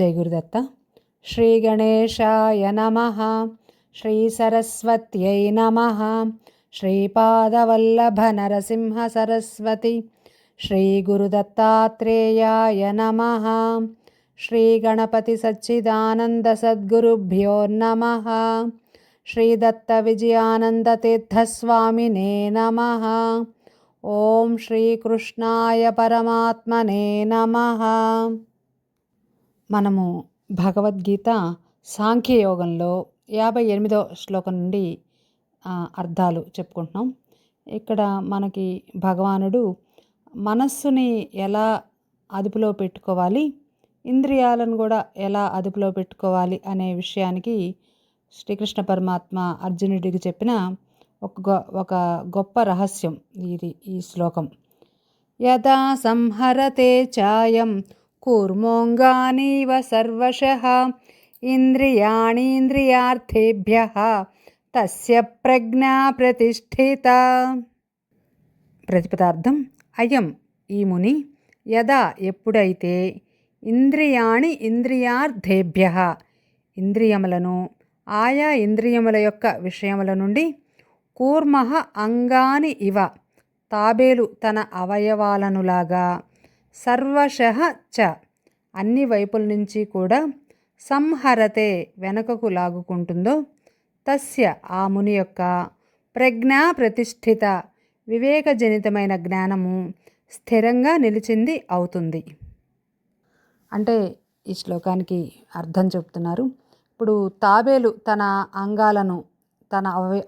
జై గురుదత్త. శ్రీ గణేశాయ నమః. శ్రీ సరస్వత్యై నమః. శ్రీపాదవల్లభ నరసింహ సరస్వతి. శ్రీ గురుదత్తాత్రేయాయ నమః. శ్రీ గణపతి సచ్చిదానంద సద్గురుభ్యో నమః. శ్రీ దత్త విజయానంద తీర్థస్వామినే నమః. ఓం శ్రీకృష్ణాయ పరమాత్మనే నమః. మనము భగవద్గీత సాంఖ్యయోగంలో 58వ శ్లోకం నుండి అర్థాలు చెప్పుకుంటున్నాం. ఇక్కడ మనకి భగవానుడు మనస్సుని ఎలా అదుపులో పెట్టుకోవాలి, ఇంద్రియాలను కూడా ఎలా అదుపులో పెట్టుకోవాలి అనే విషయానికి శ్రీకృష్ణ పరమాత్మ అర్జునుడికి చెప్పిన ఒక గొప్ప రహస్యం ఈ శ్లోకం. యదా సంహరతే చాయం కూర్మోంగానీవ సర్వశః ఇంద్రియాణీంద్రియార్థేభ్యః తస్య ప్రజ్ఞా ప్రతిష్ఠిత. ప్రతిపదార్థం: అయం ఈ ముని యదా ఎప్పుడైతే ఇంద్రియాణి ఇంద్రియార్థేభ్యః ఇంద్రియములను ఆయా ఇంద్రియముల యొక్క విషయముల నుండి కూర్మః అంగాని ఇవ తాబేలు తన అవయవాలనులాగా సర్వశః చ అన్ని వైపుల నుంచి కూడా సంహరతే వెనుకకు లాగుకుంటుందో తస్య ఆ ముని యొక్క ప్రజ్ఞా ప్రతిష్ఠిత వివేకజనితమైన జ్ఞానము స్థిరంగా నిలిచింది అవుతుంది. అంటే ఈ శ్లోకానికి అర్థం చెప్తున్నారు. ఇప్పుడు తాబేలు తన అంగాలను తన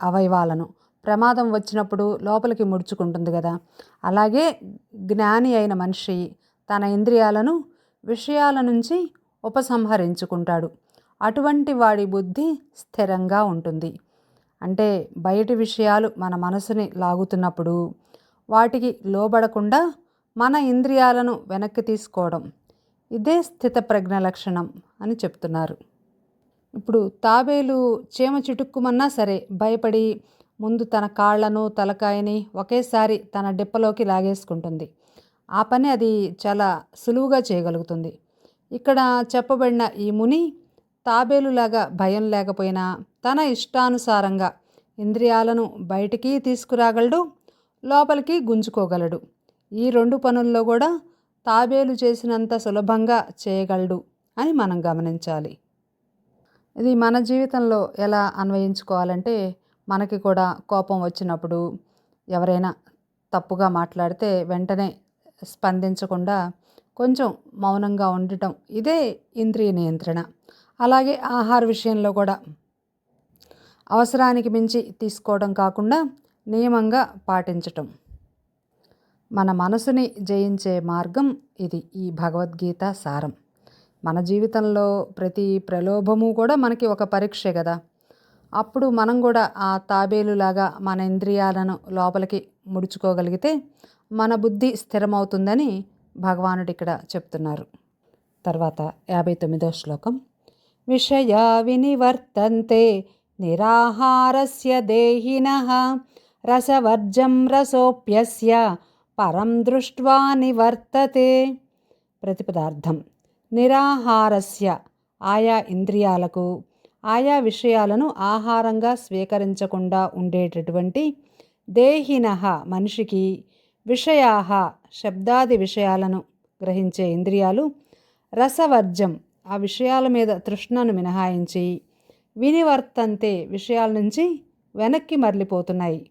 అవయవాలను ప్రమాదం వచ్చినప్పుడు లోపలికి ముడుచుకుంటుంది కదా, అలాగే జ్ఞాని అయిన మనిషి తన ఇంద్రియాలను విషయాల నుంచి ఉపసంహరించుకుంటాడు. అటువంటి వాడి బుద్ధి స్థిరంగా ఉంటుంది. అంటే బయటి విషయాలు మన మనసుని లాగుతున్నప్పుడు వాటికి లోబడకుండా మన ఇంద్రియాలను వెనక్కి తీసుకోవడం, ఇదే స్థితప్రజ్ఞ లక్షణం అని చెప్తున్నారు. ఇప్పుడు తాబేలు చీమ చిటుక్కుమన్నా సరే భయపడి ముందు తన కాళ్లను తలకాయని ఒకేసారి తన డిప్పలోకి లాగేసుకుంటుంది. ఆ పని అది చాలా సులువుగా చేయగలుగుతుంది. ఇక్కడ చెప్పబడిన ఈ ముని తాబేలులాగా భయం లేకపోయినా తన ఇష్టానుసారంగా ఇంద్రియాలను బయటికి తీసుకురాగలడు, లోపలికి గుంజుకోగలడు. ఈ రెండు పనుల్లో కూడా తాబేలు చేసినంత సులభంగా చేయగలడు అని మనం గమనించాలి. ఇది మన జీవితంలో ఎలా అన్వయించుకోవాలంటే, మనకి కూడా కోపం వచ్చినప్పుడు ఎవరైనా తప్పుగా మాట్లాడితే వెంటనే స్పందించకుండా కొంచెం మౌనంగా ఉండటం, ఇదే ఇంద్రియ నియంత్రణ. అలాగే ఆహార విషయంలో కూడా అవసరానికి మించి తీసుకోవడం కాకుండా నియమంగా పాటించటం. మన మనసుని జయించే మార్గం ఇది, ఈ భగవద్గీత సారం. మన జీవితంలో ప్రతి ప్రలోభము కూడా మనకి ఒక పరీక్షే కదా. అప్పుడు మనం కూడా ఆ తాబేలులాగా మన ఇంద్రియాలను లోపలికి ముడుచుకోగలిగితే మన బుద్ధి స్థిరమవుతుందని భగవానుడు ఇక్కడ చెప్తున్నారు. తర్వాత 59వ శ్లోకం. విషయా వినివర్తంతే నిరాహారస్య దేహినః రసవర్జం రసోప్యస్య పరం దృష్ట్వా నివర్తతే. ప్రతిపదార్థం: నిరాహారస్య ఆయా ఇంద్రియాలకు ఆయా విషయాలను ఆహారంగా స్వీకరించకుండా ఉండేటటువంటి దేహినః మనిషికి విషయాః శబ్దాది విషయాలను గ్రహించే ఇంద్రియాలు రసవర్జం ఆ విషయాల మీద తృష్ణను మినహాయించి వినివర్తంతే విషయాల నుంచి వెనక్కి మరలిపోతున్నాయి.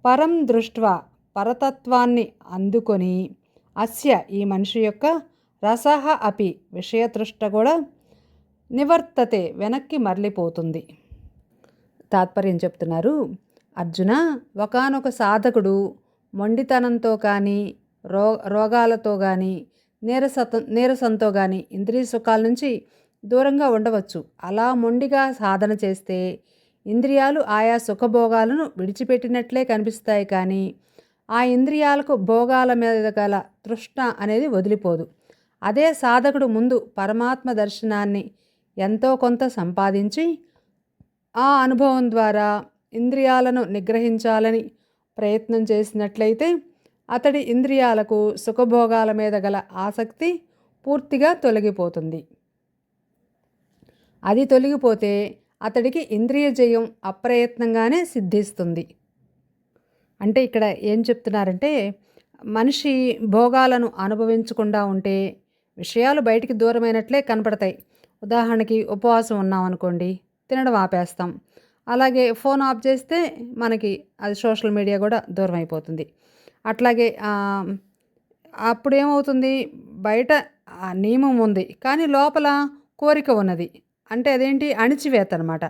పరం దృష్ట్వా పరతత్వాన్ని అందుకొని అస్య ఈ మనిషి యొక్క రసః అపి విషయతృష్ట కూడా నివర్తతే వెనక్కి మరలిపోతుంది. తాత్పర్యం చెప్తున్నారు. అర్జున, ఒకానొక సాధకుడు మొండితనంతో కానీ రోగాలతో కానీ నీరసంతో కానీ ఇంద్రియ సుఖాల నుంచి దూరంగా ఉండవచ్చు. అలా మొండిగా సాధన చేస్తే ఇంద్రియాలు ఆయా సుఖభోగాలను విడిచిపెట్టినట్లే కనిపిస్తాయి, కానీ ఆ ఇంద్రియాలకు భోగాల మీద గల తృష్ణ అనేది వదిలిపోదు. అదే సాధకుడు ముందు పరమాత్మ దర్శనాన్ని ఎంతో కొంత సంపాదించి ఆ అనుభవం ద్వారా ఇంద్రియాలను నిగ్రహించాలని ప్రయత్నం చేసినట్లయితే అతడి ఇంద్రియాలకు సుఖభోగాల మీద గల ఆసక్తి పూర్తిగా తొలగిపోతుంది. అది తొలగిపోతే అతడికి ఇంద్రియ జయం అప్రయత్నంగానే సిద్ధిస్తుంది. అంటే ఇక్కడ ఏం చెప్తున్నారంటే, మనిషి భోగాలను అనుభవించకుండా ఉంటే విషయాలు బయటికి దూరమైనట్లే కనపడతాయి. ఉదాహరణకి ఉపవాసం ఉన్నామనుకోండి, తినడం ఆపేస్తాం. అలాగే ఫోన్ ఆఫ్ చేస్తే మనకి అది సోషల్ మీడియా కూడా దూరం అయిపోతుంది. అట్లాగే అప్పుడేమవుతుంది, బయట నియమం ఉంది కానీ లోపల కోరిక ఉన్నది. అంటే అదేంటి, అణిచివేత అనమాట.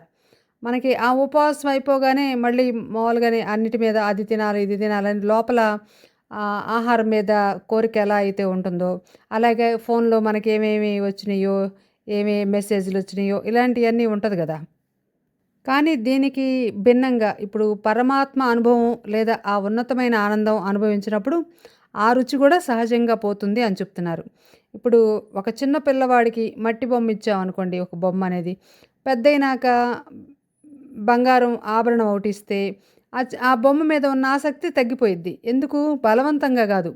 మనకి ఆ ఉపవాసం అయిపోగానే మళ్ళీ మామూలుగానే అన్నిటి మీద అది తినాలి ఇది తినాలని లోపల ఆహారం మీద కోరిక ఎలా అయితే ఉంటుందో, అలాగే ఫోన్లో మనకి ఏమేమి వచ్చినాయో, ఏమేమి మెసేజ్లు వచ్చినాయో ఇలాంటివన్నీ ఉంటుంది కదా. కానీ దీనికి భిన్నంగా ఇప్పుడు పరమాత్మ అనుభవం లేదా ఆ ఉన్నతమైన ఆనందం అనుభవించినప్పుడు ఆ రుచి కూడా సహజంగా పోతుంది అని చెప్తున్నారు. ఇప్పుడు ఒక చిన్న పిల్లవాడికి మట్టి బొమ్మ ఇచ్చామనుకోండి, ఒక బొమ్మ అనేది పెద్దయినాక బంగారం ఆభరణం ఒకటి ఇస్తే ఆ బొమ్మ మీద ఉన్న ఆసక్తి తగ్గిపోయిద్ది. ఎందుకు, బలవంతంగా కాదు,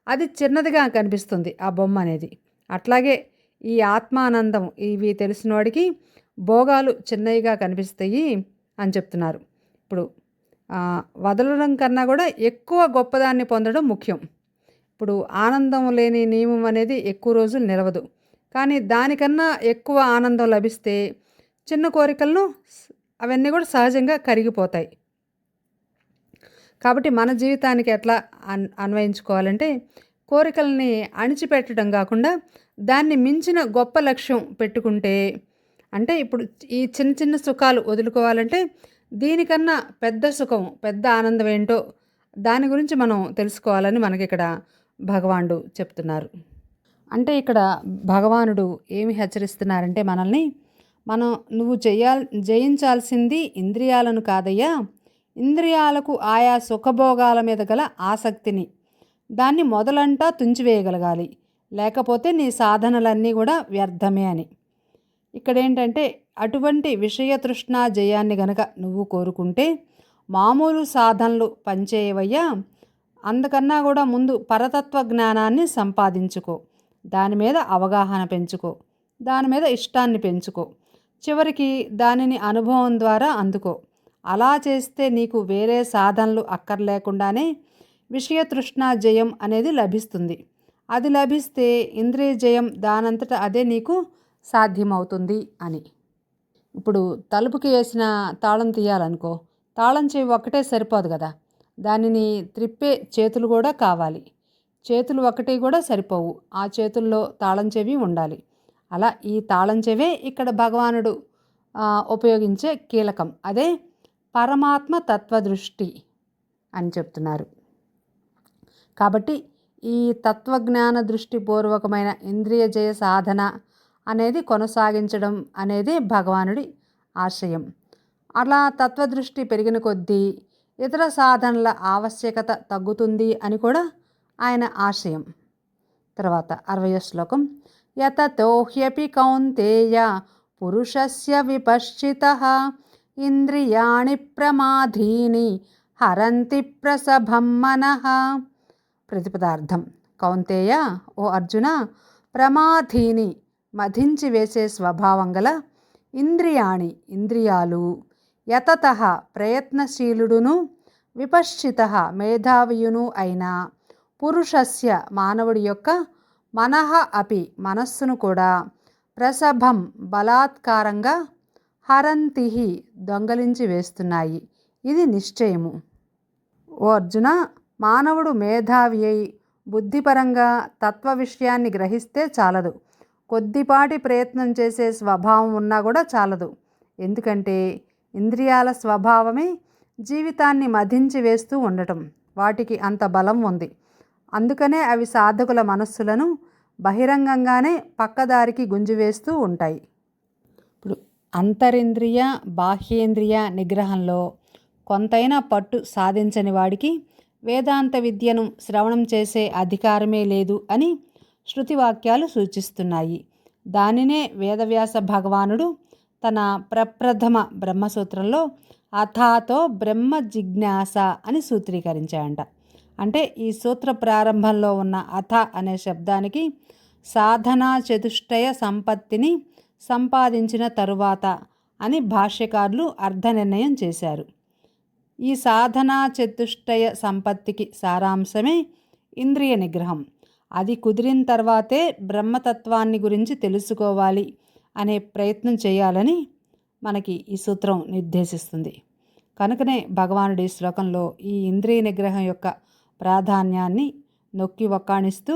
అది చిన్నదిగా కనిపిస్తుంది ఆ బొమ్మ అనేది. అట్లాగే ఈ ఆత్మానందం ఇవి తెలిసిన వాడికి భోగాలు చిన్నవిగా కనిపిస్తాయి అని చెప్తున్నారు. ఇప్పుడు వదలడం కన్నా కూడా ఎక్కువ గొప్పదాన్ని పొందడం ముఖ్యం. ఇప్పుడు ఆనందం లేని నియమం అనేది ఎక్కువ రోజులు నిలవదు. కానీ దానికన్నా ఎక్కువ ఆనందం లభిస్తే చిన్న కోరికలను అవన్నీ కూడా సహజంగా కరిగిపోతాయి. కాబట్టి మన జీవితానికి ఎట్లా అన్వయించుకోవాలంటే, కోరికల్ని అణిచిపెట్టడం కాకుండా దాన్ని మించిన గొప్ప లక్ష్యం పెట్టుకుంటే, అంటే ఇప్పుడు ఈ చిన్న చిన్న సుఖాలు వదులుకోవాలంటే దీనికన్నా పెద్ద సుఖం, పెద్ద ఆనందం ఏంటో దాని గురించి మనం తెలుసుకోవాలని మనకిక్కడ భగవానుడు చెప్తున్నారు. అంటే ఇక్కడ భగవానుడు ఏమి హెచ్చరిస్తున్నారంటే మనల్ని, నువ్వు జయించాల్సింది ఇంద్రియాలను కాదయ్యా, ఇంద్రియాలకు ఆయా సుఖభోగాల మీద గల ఆసక్తిని, దాన్ని మొదలంటా తుంచివేయగలగాలి, లేకపోతే నీ సాధనలన్నీ కూడా వ్యర్థమే అని. ఇక్కడేంటంటే అటువంటి విషయతృష్ణా జయాన్ని గనక నువ్వు కోరుకుంటే మామూలు సాధనలు పనిచేయవయ్యా, అందుకన్నా కూడా ముందు పరతత్వ జ్ఞానాన్ని సంపాదించుకో, దాని మీద అవగాహన పెంచుకో, దాని మీద ఇష్టాన్ని పెంచుకో, చివరికి దానిని అనుభవం ద్వారా అందుకో. అలా చేస్తే నీకు వేరే సాధనలు అక్కర్లేకుండానే విషయతృష్ణా జయం అనేది లభిస్తుంది. అది లభిస్తే ఇంద్రియ జయం దానంతట అదే నీకు సాధ్యమవుతుంది అని. ఇప్పుడు తలుపుకి వేసిన తాళం తీయాలనుకో, తాళం చెవి ఒక్కటే సరిపోదు కదా, దానిని త్రిప్పే చేతులు కూడా కావాలి. చేతులు ఒకటి కూడా సరిపోవు, ఆ చేతుల్లో తాళం చెవి ఉండాలి. అలా ఈ తాళం చెవే ఇక్కడ భగవానుడు ఉపయోగించే కీలకం. అదే పరమాత్మ తత్వదృష్టి అని చెప్తున్నారు. కాబట్టి ఈ తత్వజ్ఞాన దృష్టిపూర్వకమైన ఇంద్రియ జయ సాధన అనేది కొనసాగించడం అనేది భగవానుడి ఆశయం. అలా తత్వదృష్టి పెరిగిన కొద్దీ ఇతర సాధనల ఆవశ్యకత తగ్గుతుంది అని కూడా ఆయన ఆశయం. తర్వాత 60వ శ్లోకం. యతతో హ్యపి కౌంతేయ పురుషస్య విపశ్చితః ఇంద్రియాణి ప్రమాధీని హరంతి ప్రసభం మనః. ప్రతిపదార్థం. కౌంతేయ, ఓ అర్జున, ప్రమాధీని మధించి వేసే స్వభావం గల ఇంద్రియాణి ఇంద్రియాలు, యతతః ప్రయత్నశీలుడును, విపశ్చితః మేధావియును అయిన పురుషస్య మానవుడి యొక్క మనః అపి మనస్సును కూడా ప్రసభం బలాత్కారంగా హరంతిహి దొంగలించి వేస్తున్నాయి. ఇది నిశ్చయము. ఓ అర్జున, మానవుడు మేధావి అయి బుద్ధిపరంగా తత్వ విషయాన్ని గ్రహిస్తే చాలదు, కొద్దిపాటి ప్రయత్నం చేసే స్వభావం ఉన్నా కూడా చాలదు. ఎందుకంటే ఇంద్రియాల స్వభావమే జీవితాన్ని మధించి వేస్తూ ఉండటం, వాటికి అంత బలం ఉంది. అందుకనే అవి సాధకుల మనస్సులను బహిరంగంగానే పక్కదారికి గుంజివేస్తూ ఉంటాయి. ఇప్పుడు అంతరింద్రియ బాహ్యేంద్రియ నిగ్రహంలో కొంతైనా పట్టు సాధించని వాడికి వేదాంత విద్యను శ్రవణం చేసే అధికారమే లేదు అని శృతివాక్యాలు సూచిస్తున్నాయి. దానినే వేదవ్యాస భగవానుడు తన ప్రప్రథమ బ్రహ్మసూత్రంలో అథాతో బ్రహ్మ జిజ్ఞాస అని సూత్రీకరించాయంట. అంటే ఈ సూత్ర ప్రారంభంలో ఉన్న అథ అనే శబ్దానికి సాధనా చతుష్టయ సంపత్తిని సంపాదించిన తరువాత అని భాష్యకారులు అర్థనిర్ణయం చేశారు. ఈ సాధనా చతుష్టయ సంపత్తికి సారాంశమే ఇంద్రియ నిగ్రహం. అది కుదిరిన తర్వాతే బ్రహ్మతత్వాన్ని గురించి తెలుసుకోవాలి అనే ప్రయత్నం చేయాలని మనకి ఈ సూత్రం నిర్దేశిస్తుంది. కనుకనే భగవానుడి శ్లోకంలో ఈ ఇంద్రియ నిగ్రహం యొక్క ప్రాధాన్యాన్ని నొక్కి వక్కాణిస్తూ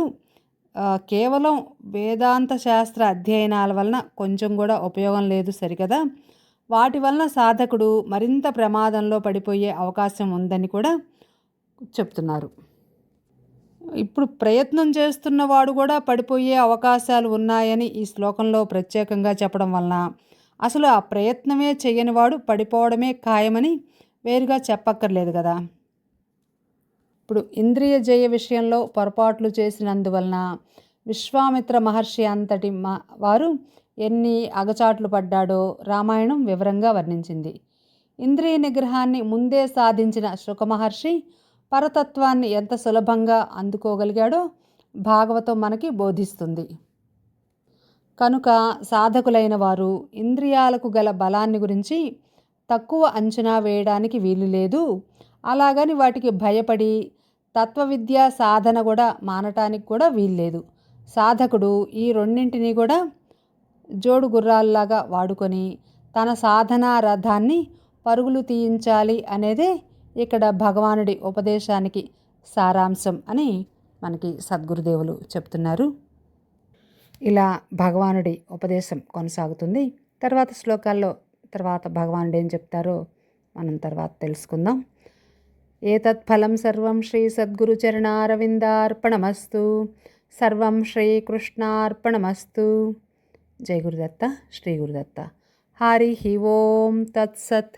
కేవలం వేదాంత శాస్త్ర అధ్యయనాల వలన కొంచెం కూడా ఉపయోగం లేదు సరికదా, వాటి వలన సాధకుడు మరింత ప్రమాదంలో పడిపోయే అవకాశం ఉందని కూడా చెప్తున్నారు. ఇప్పుడు ప్రయత్నం చేస్తున్నవాడు కూడా పడిపోయే అవకాశాలు ఉన్నాయని ఈ శ్లోకంలో ప్రత్యేకంగా చెప్పడం వలన అసలు ఆ ప్రయత్నమే చేయనివాడు పడిపోవడమే ఖాయమని వేరుగా చెప్పక్కర్లేదు కదా. ఇప్పుడు ఇంద్రియ జయ విషయంలో పొరపాట్లు చేసినందువలన విశ్వామిత్ర మహర్షి అంతటి వారు ఎన్ని అగచాట్లు పడ్డాడో రామాయణం వివరంగా వర్ణించింది. ఇంద్రియ నిగ్రహాన్ని ముందే సాధించిన శుక మహర్షి పరతత్వాన్ని ఎంత సులభంగా అందుకోగలిగాడో భాగవతం మనకి బోధిస్తుంది. కనుక సాధకులైన వారు ఇంద్రియాలకు గల బలాన్ని గురించి తక్కువ అంచనా వేయడానికి వీలు లేదు. అలాగని వాటికి భయపడి తత్వవిద్యా సాధన కూడా మానటానికి కూడా వీల్లేదు. సాధకుడు ఈ రెండింటినీ కూడా జోడు గుర్రాల్లాగా వాడుకొని తన సాధనా రథాన్ని పరుగులు తీయించాలి అనేదే ఇక్కడ భగవానుడి ఉపదేశానికి సారాంశం అని మనకి సద్గురుదేవులు చెప్తున్నారు. ఇలా భగవానుడి ఉపదేశం కొనసాగుతుంది. తర్వాత శ్లోకాల్లో తర్వాత భగవానుడు ఏం చెప్తారో మనం తర్వాత తెలుసుకుందాం. ఏతత్ఫలం సర్వం శ్రీ సద్గురు చరణారవిందార్పణమస్తు. సర్వం శ్రీకృష్ణార్పణమస్తు. జై గురుదత్త, శ్రీ గురుదత్త. హరి ఓం తత్సత్.